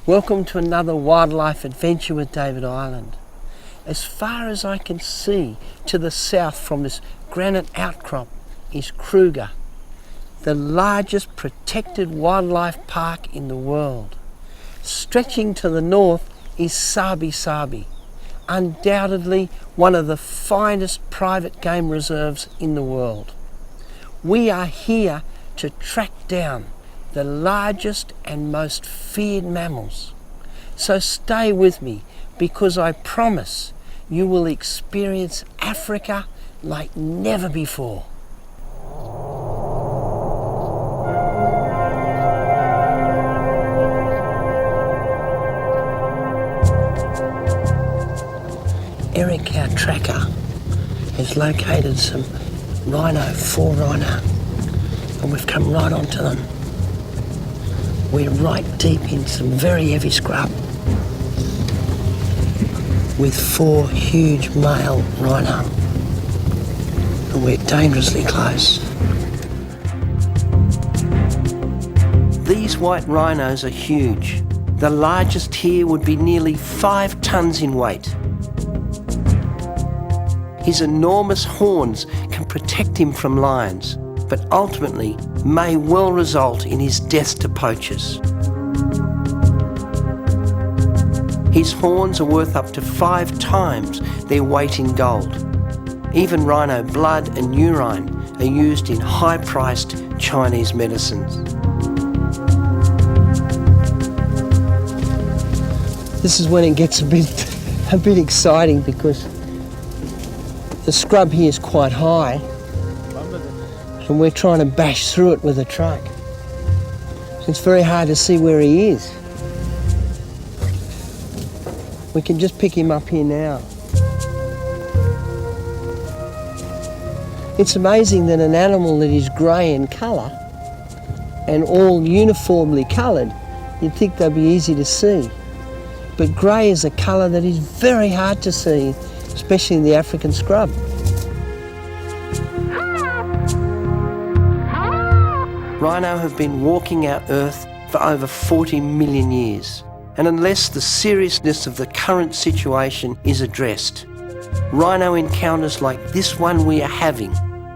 Welcome to another wildlife adventure with David Ireland. As far as I can see to the south from this granite outcrop is Kruger, the largest protected wildlife park in the world. Stretching to the north is Sabi Sabi, undoubtedly one of the finest private game reserves in the world. We are here to track down the largest and most feared mammals. So stay with me, because I promise you will experience Africa like never before. Eric, our tracker, has located some four rhino, and we've come right onto them. We're right deep in some very heavy scrub with four huge male rhino, and we're dangerously close. These white rhinos are huge. The largest here would be nearly 5 tons in weight. His enormous horns can protect him from lions, but ultimately may well result in his death to poachers. His horns are worth up to 5 times their weight in gold. Even rhino blood and urine are used in high-priced Chinese medicines. This is when it gets a bit exciting, because the scrub here is quite high, and we're trying to bash through it with a truck. It's very hard to see where he is. We can just pick him up here now. It's amazing that an animal that is grey in colour and all uniformly coloured, you'd think they'd be easy to see. But grey is a colour that is very hard to see, especially in the African scrub. Rhino have been walking our Earth for over 40 million years, and unless the seriousness of the current situation is addressed, rhino encounters like this one we are having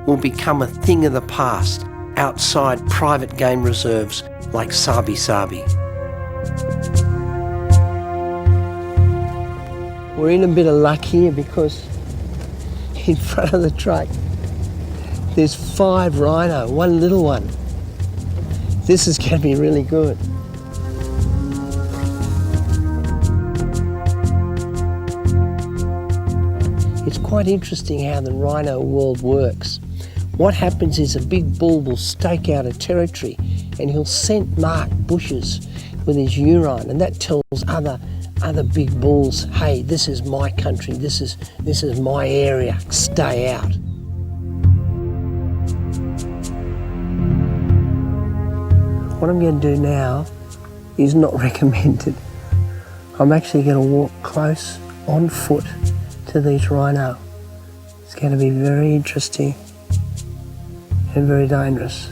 will become a thing of the past outside private game reserves like Sabi Sabi. We're in a bit of luck here, because in front of the truck there's 5 rhino, one little one. This is going to be really good. It's quite interesting how the rhino world works. What happens is a big bull will stake out a territory, and he'll scent mark bushes with his urine, and that tells other big bulls, hey, this is my country, this is my area, stay out. What I'm going to do now is not recommended. I'm actually going to walk close on foot to these rhino. It's going to be very interesting and very dangerous.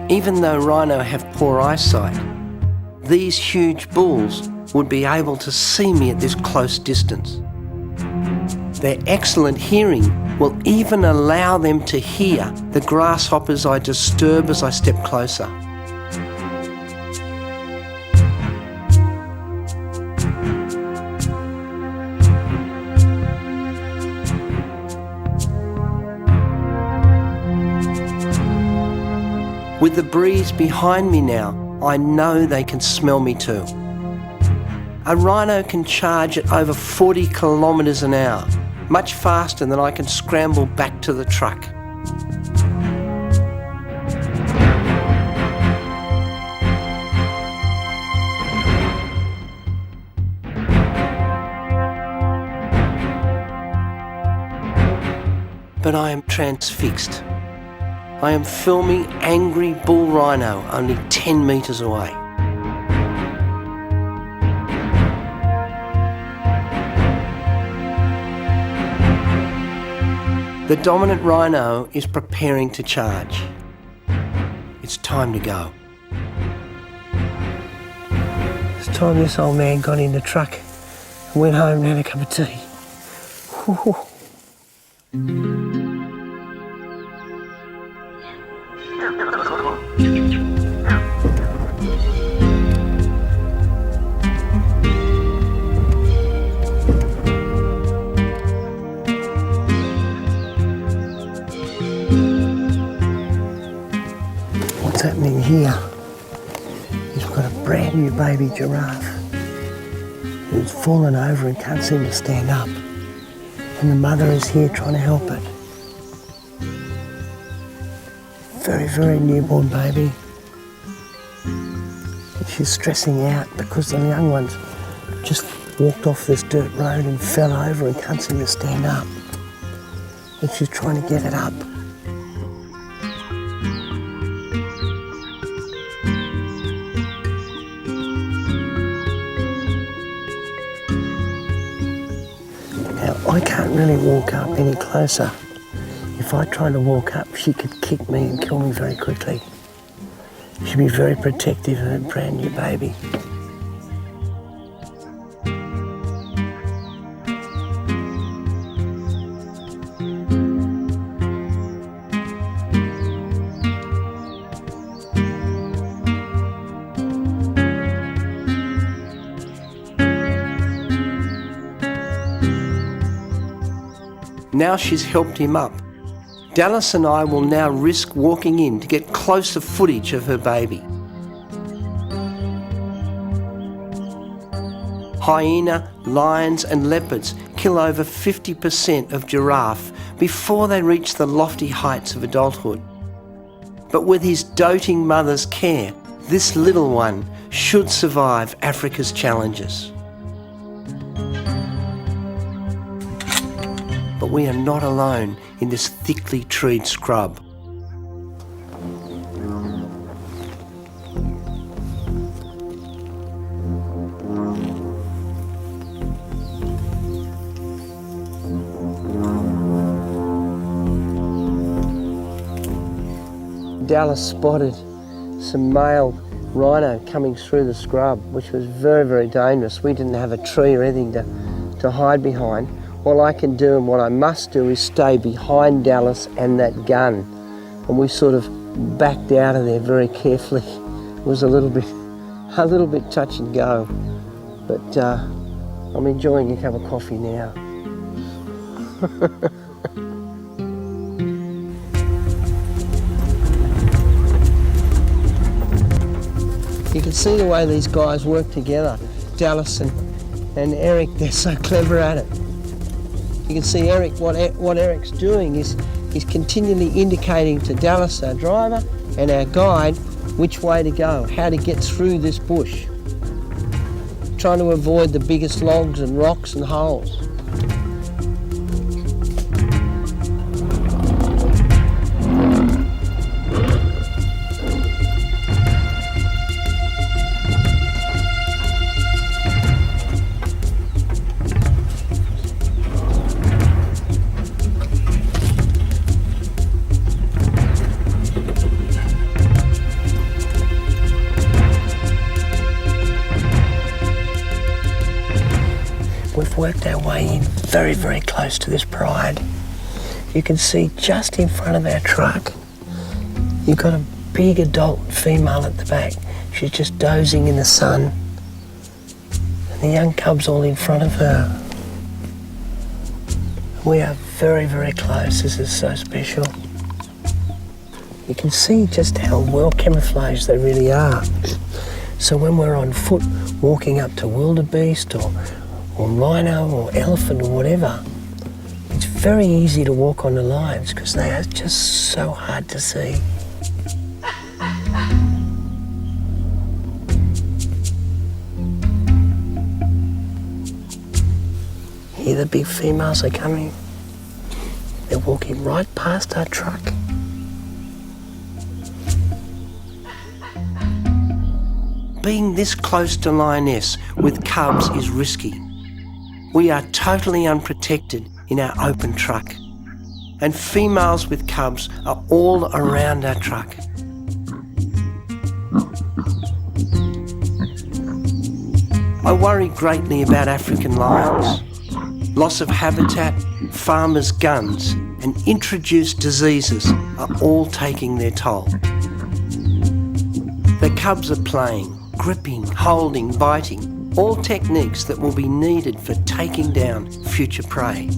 Even though rhino have poor eyesight, these huge bulls would be able to see me at this close distance. Their excellent hearing will even allow them to hear the grasshoppers I disturb as I step closer. With the breeze behind me now, I know they can smell me too. A rhino can charge at over 40 kilometres an hour, much faster than I can scramble back to the truck. but I am transfixed. I am filming angry bull rhino only 10 metres away. The dominant rhino is preparing to charge. It's time to go. It's time this old man got in the truck and went home and had a cup of tea. Whew. What's happening here? He's got a brand new baby giraffe who's fallen over and can't seem to stand up. And the mother is here trying to help it. Very, very newborn baby. And she's stressing out because the young one's just walked off this dirt road and fell over and can't seem to stand up. And she's trying to get it up. I can't really walk up any closer. If I tried to walk up, she could kick me and kill me very quickly. She'd be very protective of her brand new baby. Now she's helped him up. Dallas and I will now risk walking in to get closer footage of her baby. Hyena, lions and leopards kill over 50% of giraffe before they reach the lofty heights of adulthood. But with his doting mother's care, this little one should survive Africa's challenges. But we are not alone in this thickly treed scrub. Dallas spotted some male rhino coming through the scrub, which was very, very dangerous. We didn't have a tree or anything to hide behind. All I can do and what I must do is stay behind Dallas and that gun. And we sort of backed out of there very carefully. It was a little bit touch and go. But I'm enjoying a cup of coffee now. You can see the way these guys work together. Dallas and Eric, they're so clever at it. You can see Eric, what Eric's doing is he's continually indicating to Dallas, our driver, and our guide, which way to go, how to get through this bush. Trying to avoid the biggest logs and rocks and holes. We've worked our way in very, very close to this pride. You can see just in front of our truck, you've got a big adult female at the back. She's just dozing in the sun. And the young cub's all in front of her. We are very, very close. This is so special. You can see just how well camouflaged they really are. So when we're on foot walking up to wildebeest or rhino or elephant or whatever, it's very easy to walk on the lines because they are just so hard to see. Here the big females are coming. They're walking right past our truck. Being this close to lioness with cubs is risky. We are totally unprotected in our open truck, and females with cubs are all around our truck. I worry greatly about African lions. Loss of habitat, farmers' guns, and introduced diseases are all taking their toll. The cubs are playing, gripping, holding, biting, all techniques that will be needed for taking down future prey.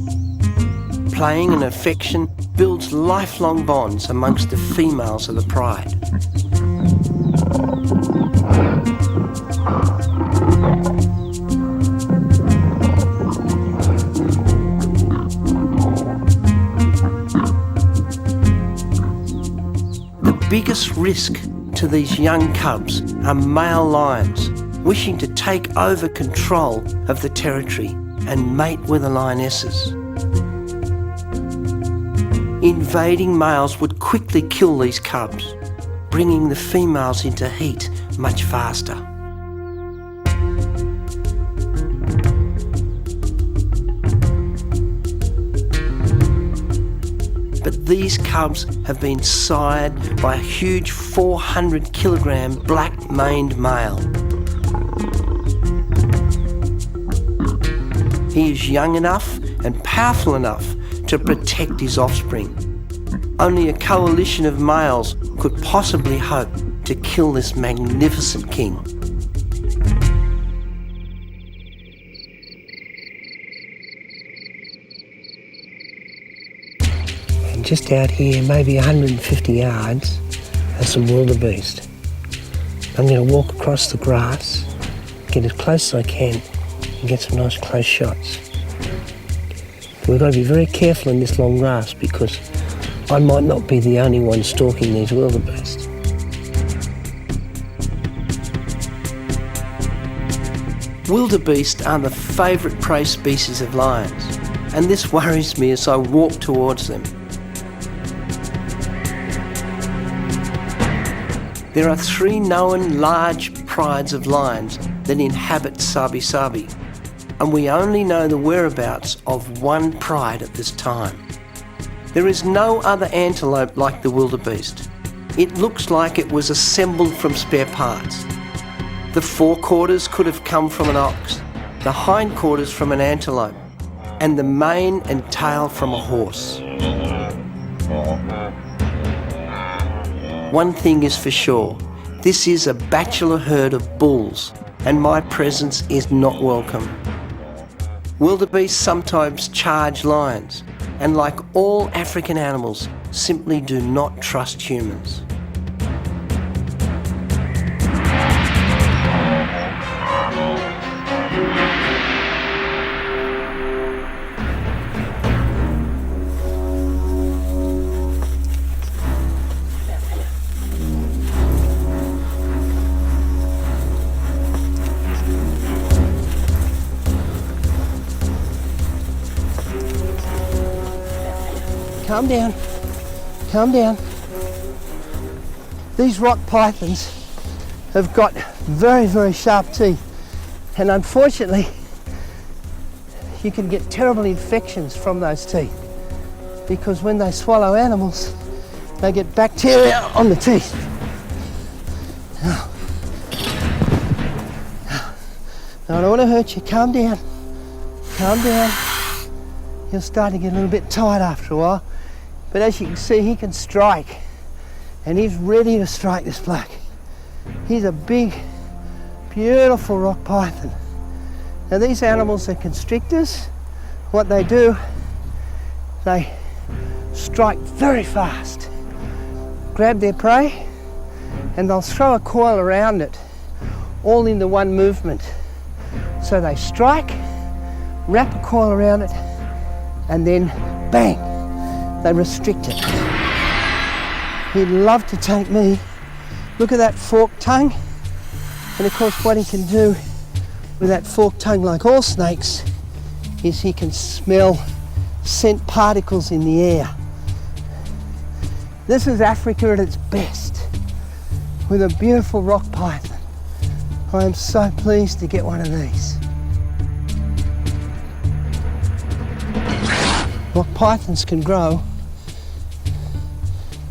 Playing and affection builds lifelong bonds amongst the females of the pride. The biggest risk to these young cubs are male lions wishing to take over control of the territory and mate with the lionesses. Invading males would quickly kill these cubs, bringing the females into heat much faster. But these cubs have been sired by a huge 400-kilogram black-maned male. He is young enough and powerful enough to protect his offspring. Only a coalition of males could possibly hope to kill this magnificent king. And just out here, maybe 150 yards, are some wildebeest. I'm going to walk across the grass, get as close as I can, and get some nice close shots. We've got to be very careful in this long grass because I might not be the only one stalking these wildebeest. Wildebeest are the favourite prey species of lions, and this worries me as I walk towards them. There are 3 known large prides of lions that inhabit Sabi-Sabi, and we only know the whereabouts of 1 pride at this time. There is no other antelope like the wildebeest. It looks like it was assembled from spare parts. The forequarters could have come from an ox, the hindquarters from an antelope, and the mane and tail from a horse. One thing is for sure, this is a bachelor herd of bulls, and my presence is not welcome. Wildebeest sometimes charge lions, and like all African animals, simply do not trust humans. Calm down, calm down. These rock pythons have got very, very sharp teeth, and unfortunately you can get terrible infections from those teeth because when they swallow animals they get bacteria on the teeth. Now, I don't want to hurt you. Calm down, calm down. He'll start to get a little bit tired after a while. But as you can see, he can strike, and he's ready to strike this black. He's a big, beautiful rock python. Now these animals are constrictors. What they do, they strike very fast, grab their prey, and they'll throw a coil around it, all in the one movement. So they strike, wrap a coil around it, and then bang, they restrict it. He'd love to take me. Look at that forked tongue. And of course what he can do with that forked tongue, like all snakes, is he can smell scent particles in the air. This is Africa at its best, with a beautiful rock python. I am so pleased to get one of these. Rock pythons can grow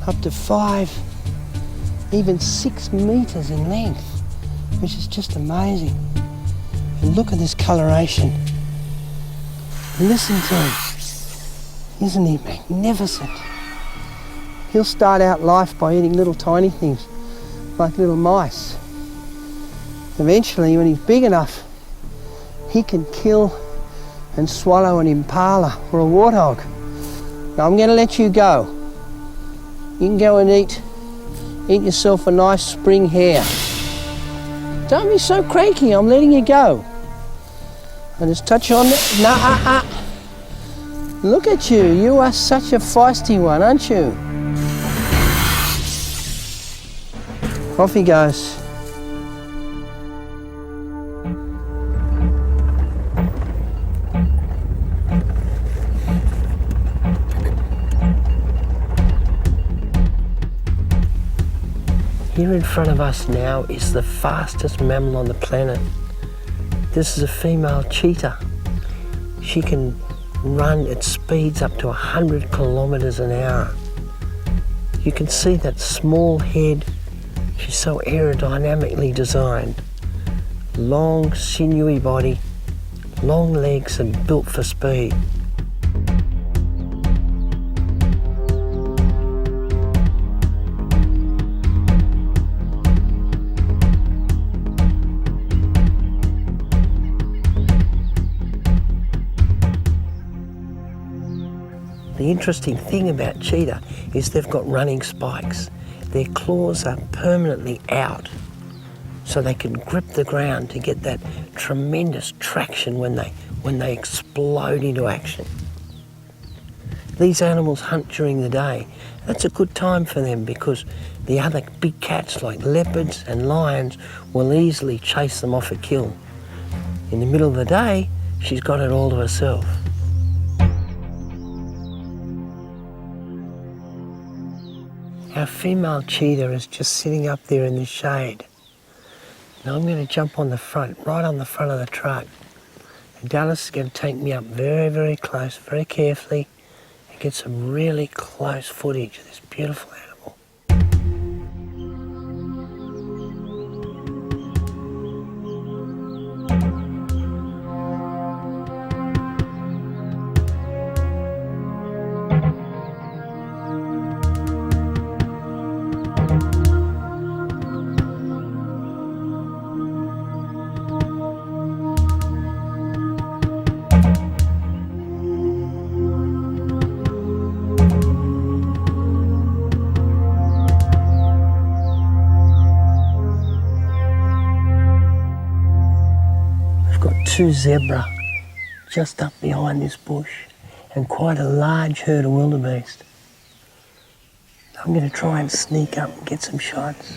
up to 5, even 6 meters in length, which is just amazing. And look at this coloration. Listen to him. Isn't he magnificent? He'll start out life by eating little tiny things, like little mice. Eventually, when he's big enough, he can kill and swallow an impala or a warthog. Now I'm going to let you go. You can go and eat yourself a nice spring hare. Don't be so cranky, I'm letting you go. I just touch on it. Nah, Look at you, you are such a feisty one, aren't you? Off he goes. Here in front of us now is the fastest mammal on the planet. This is a female cheetah. She can run at speeds up to 100 kilometers an hour. You can see that small head. She's so aerodynamically designed. Long, sinewy body, long legs and built for speed. The interesting thing about cheetah is they've got running spikes. Their claws are permanently out, so they can grip the ground to get that tremendous traction when they explode into action. These animals hunt during the day. That's a good time for them because the other big cats like leopards and lions will easily chase them off a kill. In the middle of the day, she's got it all to herself. Our female cheetah is just sitting up there in the shade. Now I'm going to jump on the front, right on the front of the truck. And Dallas is going to take me up very, very close, very carefully, and get some really close footage of this beautiful animal. Two zebra just up behind this bush and quite a large herd of wildebeest. I'm going to try and sneak up and get some shots.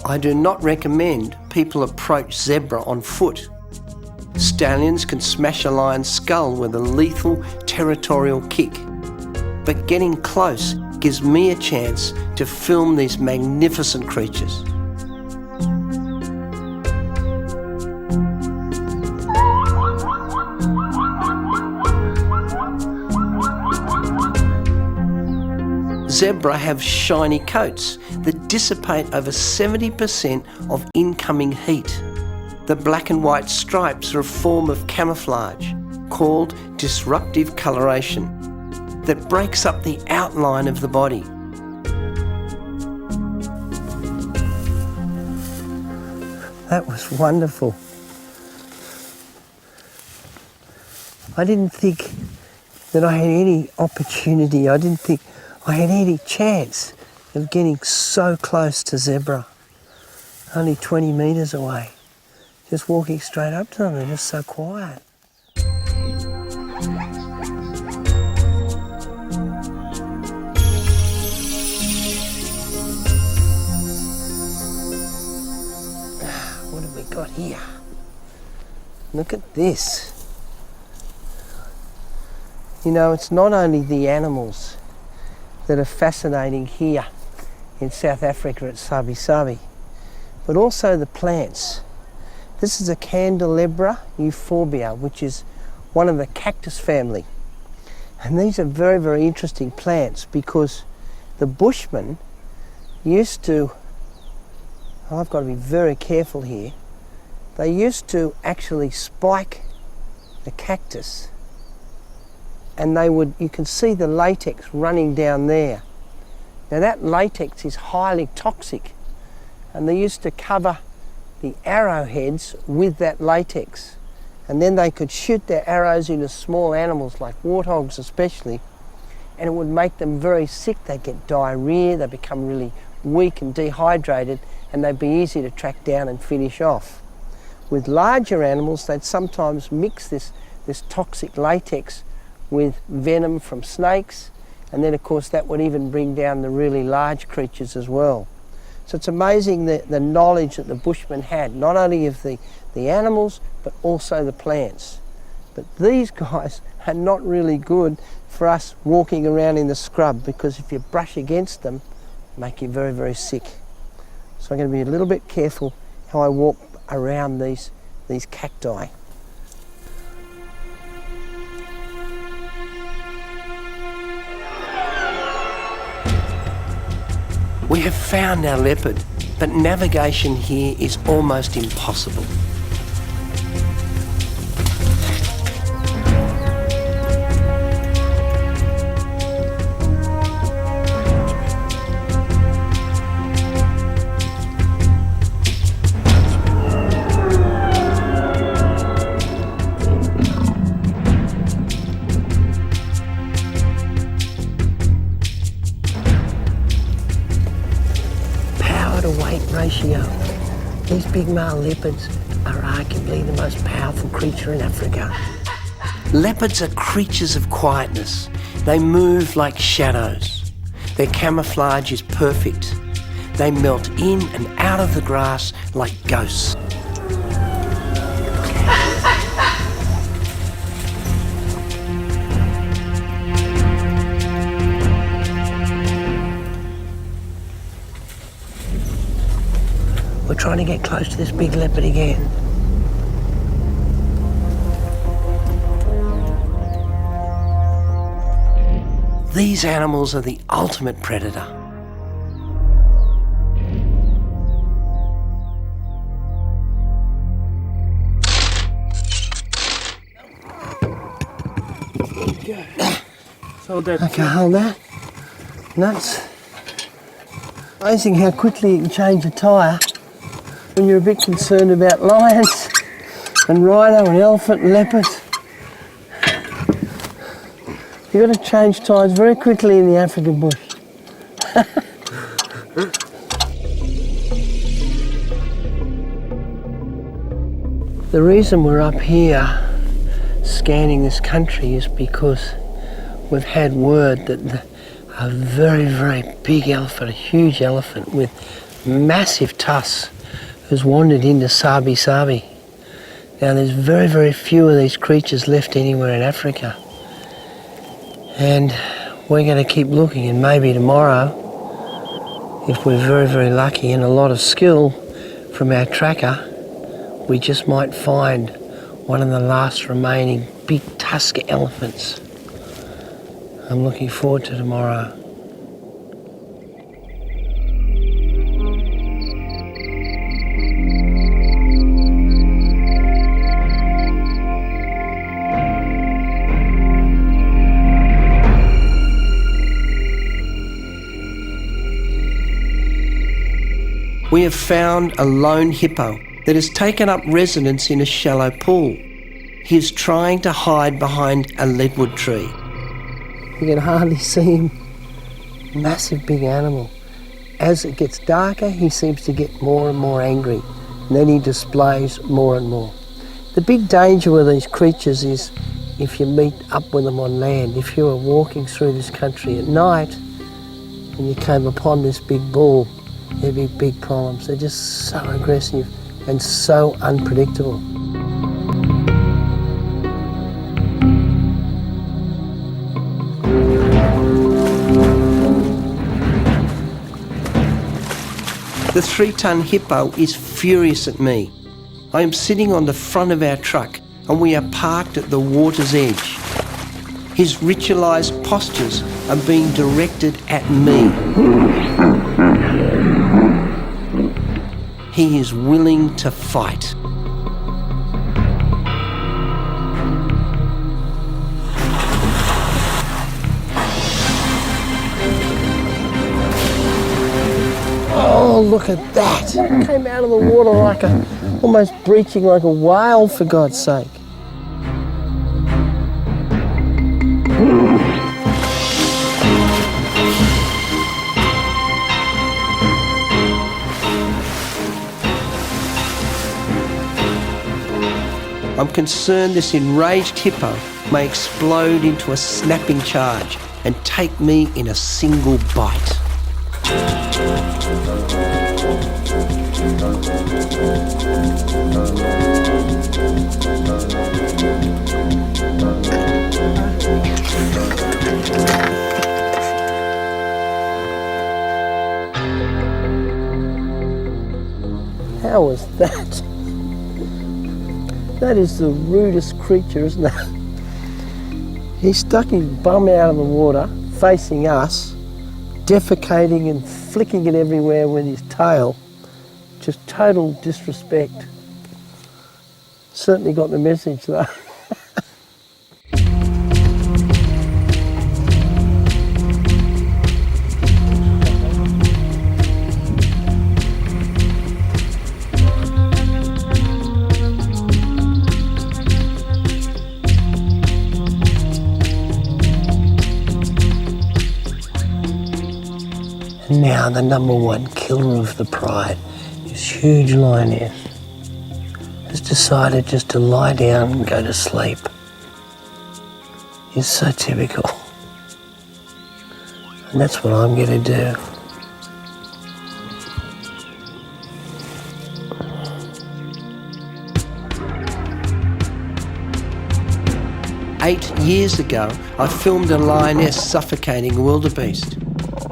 I do not recommend people approach zebra on foot. Stallions can smash a lion's skull with a lethal territorial kick, but getting close gives me a chance to film these magnificent creatures. Zebra have shiny coats that dissipate over 70% of incoming heat. The black and white stripes are a form of camouflage called disruptive coloration that breaks up the outline of the body. That was wonderful. I didn't think that I had any opportunity, I didn't think I had any chance of getting so close to zebra. Only 20 metres away. Just walking straight up to them, they're just so quiet. What have we got here? Look at this. You know, it's not only the animals that are fascinating here in South Africa at Sabi Sabi, but also the plants. This is a Candelabra euphorbia, which is one of the cactus family. And these are very, very interesting plants because the Bushmen used to, I've got to be very careful here, they used to actually spike the cactus, and they would, you can see the latex running down there. Now that latex is highly toxic, and they used to cover the arrowheads with that latex, and then they could shoot their arrows into small animals like warthogs especially, and it would make them very sick. They'd get diarrhea, they'd become really weak and dehydrated, and they'd be easy to track down and finish off. With larger animals, they'd sometimes mix this toxic latex with venom from snakes, and then of course that would even bring down the really large creatures as well. So it's amazing the knowledge that the Bushmen had, not only of the animals, but also the plants. But these guys are not really good for us walking around in the scrub, because if you brush against them, they make you very, very sick. So I'm going to be a little bit careful how I walk around these cacti. We have found our leopard, but navigation here is almost impossible. Ratio. These big male leopards are arguably the most powerful creature in Africa. Leopards are creatures of quietness. They move like shadows. Their camouflage is perfect. They melt in and out of the grass like ghosts. We're trying to get close to this big leopard again. These animals are the ultimate predator. Okay, hold that. Nuts. Amazing how quickly you can change a tyre when you're a bit concerned about lions and rhino and elephant and leopard. You've got to change tyres very quickly in the African bush. The reason we're up here scanning this country is because we've had word that a very, very big elephant, a huge elephant with massive tusks, has wandered into Sabi Sabi. Now there's very, very few of these creatures left anywhere in Africa. And we're going to keep looking, and maybe tomorrow, if we're very, very lucky and a lot of skill from our tracker, we just might find one of the last remaining big tusk elephants. I'm looking forward to tomorrow. We have found a lone hippo that has taken up residence in a shallow pool. He is trying to hide behind a leadwood tree. You can hardly see him. Massive big animal. As it gets darker, he seems to get more and more angry, and then he displays more and more. The big danger with these creatures is if you meet up with them on land. If you were walking through this country at night and you came upon this big bull, there'd be big problems. They're just so aggressive and so unpredictable. The 3-ton hippo is furious at me. I am sitting on the front of our truck and we are parked at the water's edge. His ritualised postures are being directed at me. He is willing to fight. Oh, look at that. It came out of the water like almost breaching like a whale, for God's sake. I'm concerned this enraged hippo may explode into a snapping charge and take me in a single bite. How was that? That is the rudest creature, isn't it? He stuck his bum out of the water, facing us, defecating and flicking it everywhere with his tail. Just total disrespect. Certainly got the message though. Now the number one killer of the pride, this huge lioness, has decided just to lie down and go to sleep. It's so typical. And that's what I'm going to do. Eight years ago, I filmed a lioness suffocating a wildebeest.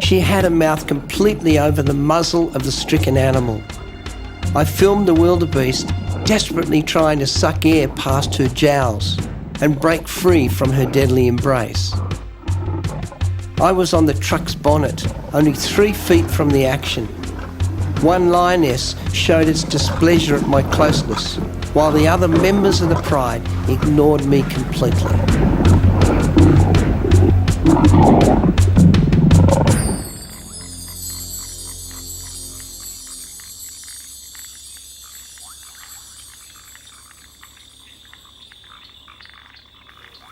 She had her mouth completely over the muzzle of the stricken animal. I filmed the wildebeest desperately trying to suck air past her jowls and break free from her deadly embrace. I was on the truck's bonnet, only 3 feet from the action. One lioness showed its displeasure at my closeness, while the other members of the pride ignored me completely.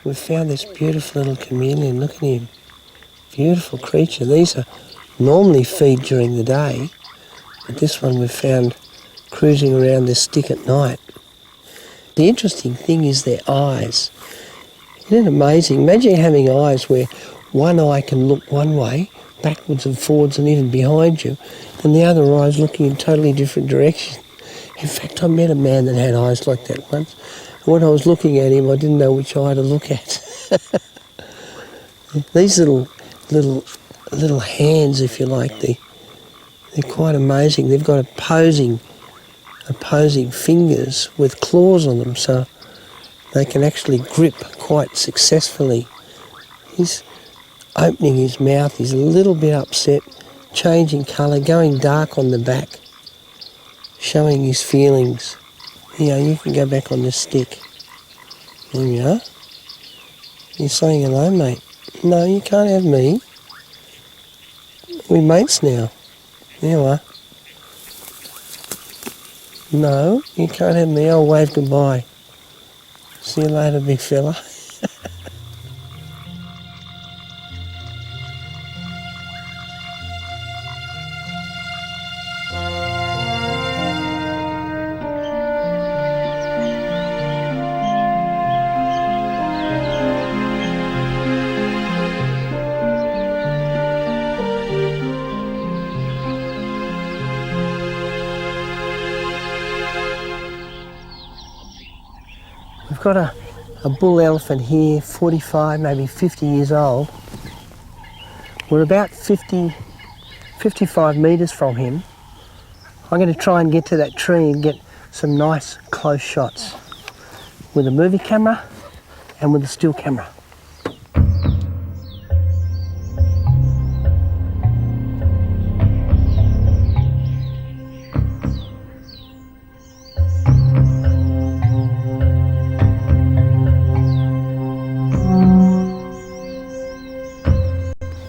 We've found this beautiful little chameleon. Look at him. Beautiful creature. These are normally feed during the day, but this one we've found cruising around this stick at night. The interesting thing is their eyes. Isn't it amazing? Imagine having eyes where one eye can look one way, backwards and forwards and even behind you, and the other eye's looking in totally different direction. In fact, I met a man that had eyes like that once. When I was looking at him, I didn't know which eye to look at. These little hands, if you like, they're quite amazing. They've got opposing fingers with claws on them, so they can actually grip quite successfully. He's opening his mouth. He's a little bit upset, changing colour, going dark on the back, showing his feelings. You can go back on the stick. There you are. You're saying hello, mate. No, you can't have me. We're mates now. There you are. No, you can't have me. I'll wave goodbye. See you later, big fella. We've got a bull elephant here, 45, maybe 50 years old. We're about 55 metres from him, I'm going to try and get to that tree and get some nice close shots with a movie camera and with a still camera.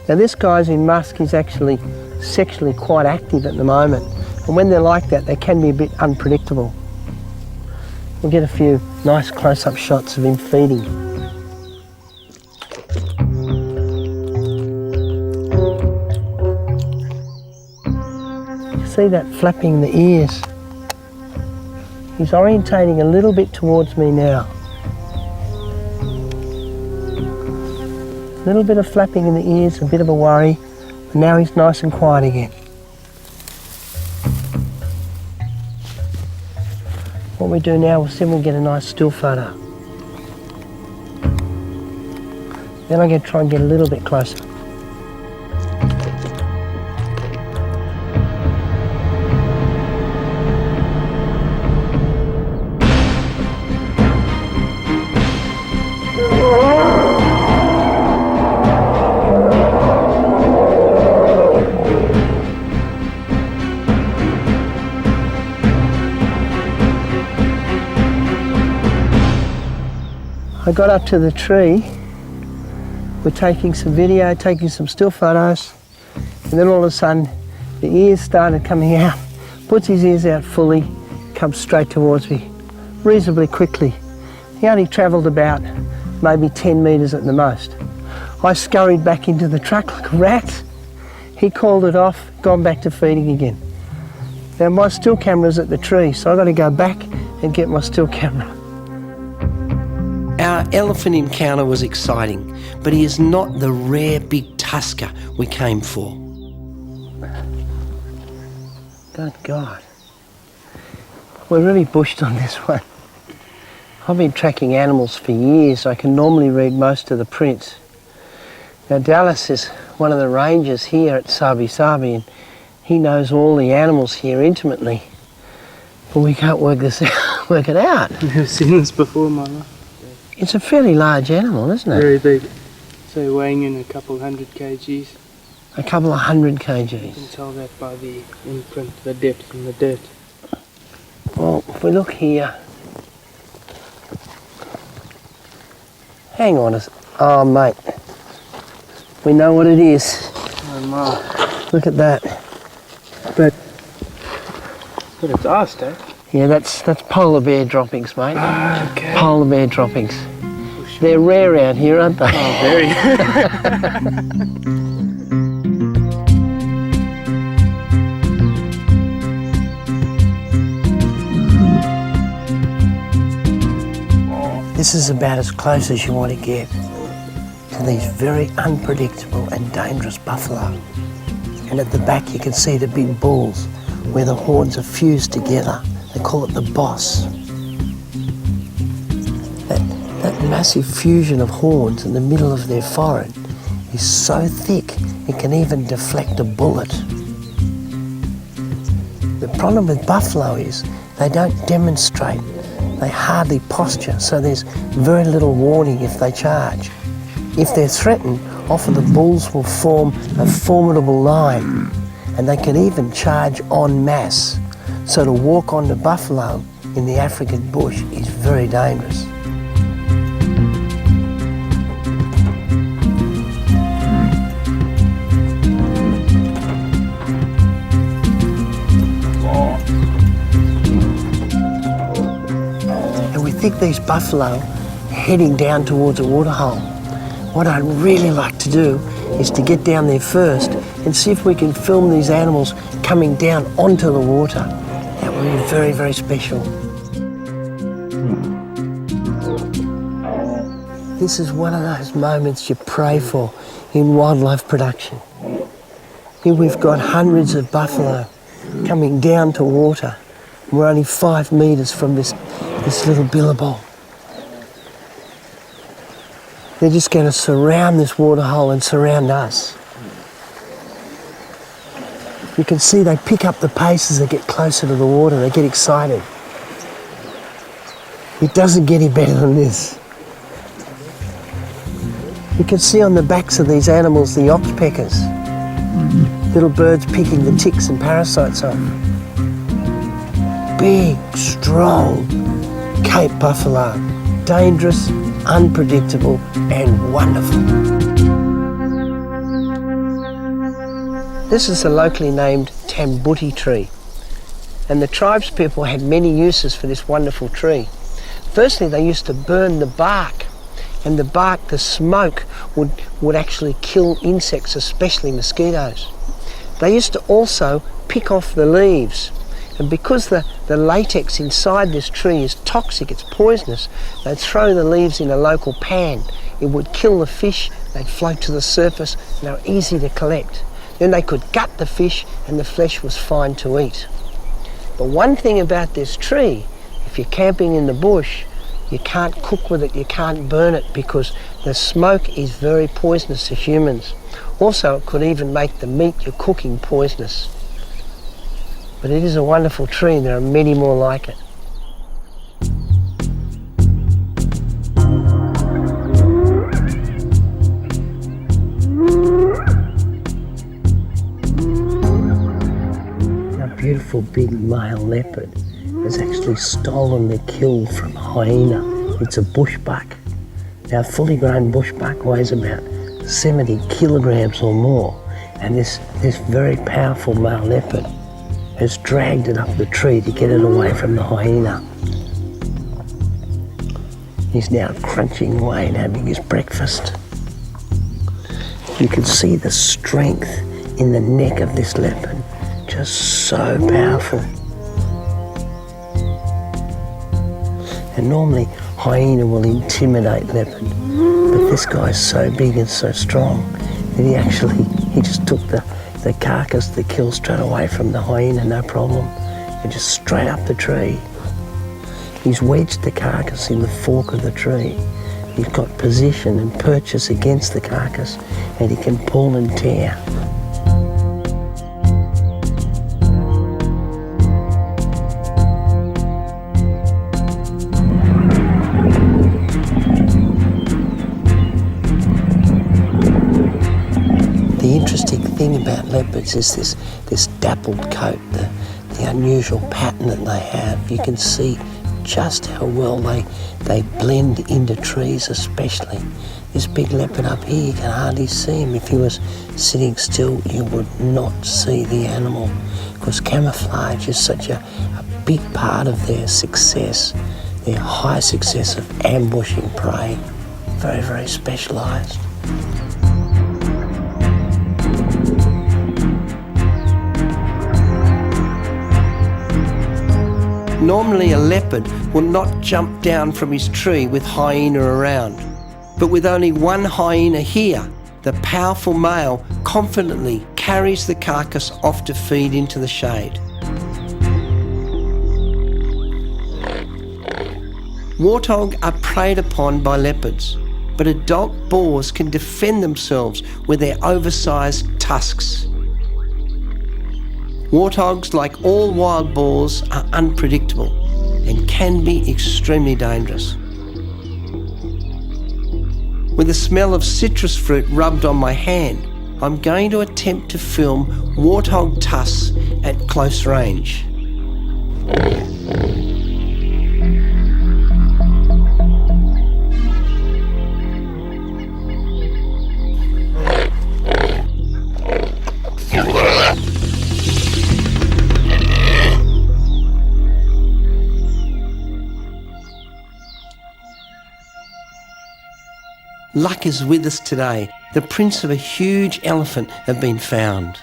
Now this Geysine musk is actually sexually quite active at the moment, and when they're like that they can be a bit unpredictable. We'll get a few nice close-up shots of him feeding. You see that flapping in the ears? He's orientating a little bit towards me now. A little bit of flapping in the ears, a bit of a worry, and now he's nice and quiet again. What we do now is then we'll get a nice still photo. Then I'm going to try and get a little bit closer. I got up to the tree, we're taking some video, taking some still photos, and then all of a sudden the ears started coming out, puts his ears out fully, comes straight towards me reasonably quickly. He only travelled about maybe 10 metres at the most. I scurried back into the truck like a rat. He called it off, gone back to feeding again. Now my still camera's at the tree, so I've got to go back and get my still camera. Our elephant encounter was exciting, but he is not the rare big tusker we came for. Good God. We're really bushed on this one. I've been tracking animals for years. I can normally read most of the prints. Now Dallas is one of the rangers here at Sabi Sabi, and he knows all the animals here intimately. But we can't work it out. I've never seen this before, Mama. It's a fairly large animal, isn't it? Very big. So weighing in a couple 100 kgs. A couple of 100 You kgs. can tell that by the imprint, the depth in the dirt. Well, if we look here, hang on a oh mate, we know what it is. Oh my. Look at that. But it's asked, eh? Yeah, that's polar bear droppings, mate. Ah, okay. Polar bear droppings. They're rare out here, aren't they? Oh, very. This is about as close as you want to get to these very unpredictable and dangerous buffalo. And at the back you can see the big bulls where the horns are fused together. They call it the boss. That massive fusion of horns in the middle of their forehead is so thick it can even deflect a bullet. The problem with buffalo is they don't demonstrate. They hardly posture, so there's very little warning if they charge. If they're threatened, often the bulls will form a formidable line, and they can even charge en masse. So to walk on the buffalo in the African bush is very dangerous. And we think these buffalo are heading down towards a waterhole. What I'd really like to do is to get down there first and see if we can film these animals coming down onto the water. That would be very, very special. This is one of those moments you pray for in wildlife production. Here we've got hundreds of buffalo coming down to water. We're only 5 metres from this little billabong. They're just going to surround this waterhole and surround us. You can see they pick up the pace as they get closer to the water. They get excited. It doesn't get any better than this. You can see on the backs of these animals the oxpeckers. Little birds picking the ticks and parasites off. Big, strong Cape buffalo. Dangerous, unpredictable and wonderful. This is a locally named Tambuti tree, and the tribespeople had many uses for this wonderful tree. Firstly, they used to burn the bark, and the smoke would actually kill insects, especially mosquitoes. They used to also pick off the leaves, and because the latex inside this tree is toxic, it's poisonous, they'd throw the leaves in a local pan. It would kill the fish, they'd float to the surface, and they were easy to collect. Then they could gut the fish and the flesh was fine to eat. But one thing about this tree, if you're camping in the bush, you can't cook with it, you can't burn it because the smoke is very poisonous to humans. Also, it could even make the meat you're cooking poisonous. But it is a wonderful tree and there are many more like it. Beautiful big male leopard has actually stolen the kill from hyena. It's a bushbuck. Now, a fully grown bushbuck weighs about 70 kilograms or more, and this very powerful male leopard has dragged it up the tree to get it away from the hyena. He's now crunching away and having his breakfast. You can see the strength in the neck of this leopard. Just so powerful. And normally hyena will intimidate leopard, but this guy's so big and so strong that he just took the carcass, the kill straight away from the hyena, no problem, and just straight up the tree. He's wedged the carcass in the fork of the tree. He's got position and purchase against the carcass, and he can pull and tear. The interesting thing about leopards is this dappled coat, the unusual pattern that they have. You can see just how well they blend into trees, especially. This big leopard up here, you can hardly see him. If he was sitting still, you would not see the animal, because camouflage is such a big part of their success, their high success of ambushing prey. Very, very specialised. Normally a leopard will not jump down from his tree with hyena around. But with only one hyena here, the powerful male confidently carries the carcass off to feed into the shade. Warthog are preyed upon by leopards, but adult boars can defend themselves with their oversized tusks. Warthogs, like all wild boars, are unpredictable and can be extremely dangerous. With the smell of citrus fruit rubbed on my hand, I'm going to attempt to film warthog tusks at close range. Luck is with us today. The prints of a huge elephant have been found.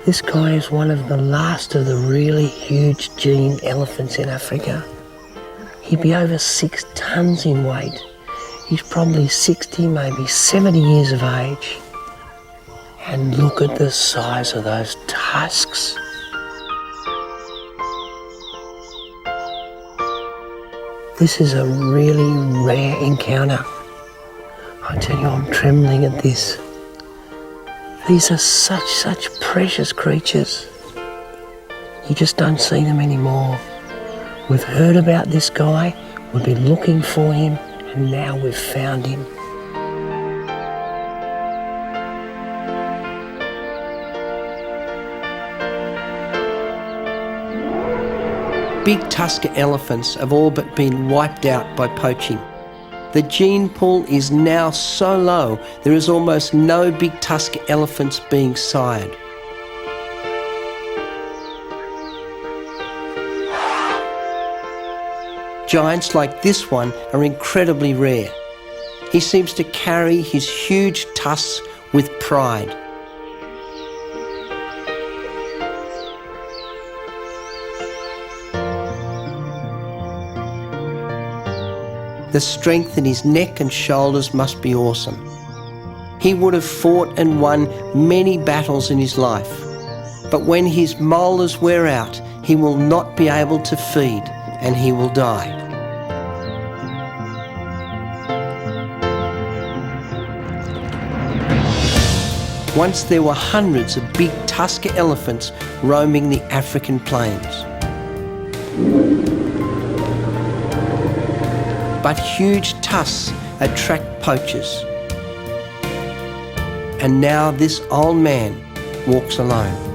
This guy is one of the last of the really huge gene elephants in Africa. He'd be over 6 tons in weight. He's probably 60, maybe 70 years of age. And look at the size of those tusks. This is a really rare encounter. I tell you, I'm trembling at this. These are such precious creatures. You just don't see them anymore. We've heard about this guy, we've been looking for him, and now we've found him. Big tusker elephants have all but been wiped out by poaching. The gene pool is now so low there is almost no big tusker elephants being sired. Giants like this one are incredibly rare. He seems to carry his huge tusks with pride. The strength in his neck and shoulders must be awesome. He would have fought and won many battles in his life, but when his molars wear out, he will not be able to feed and he will die. Once there were hundreds of big tusker elephants roaming the African plains. But huge tusks attract poachers. And now this old man walks alone.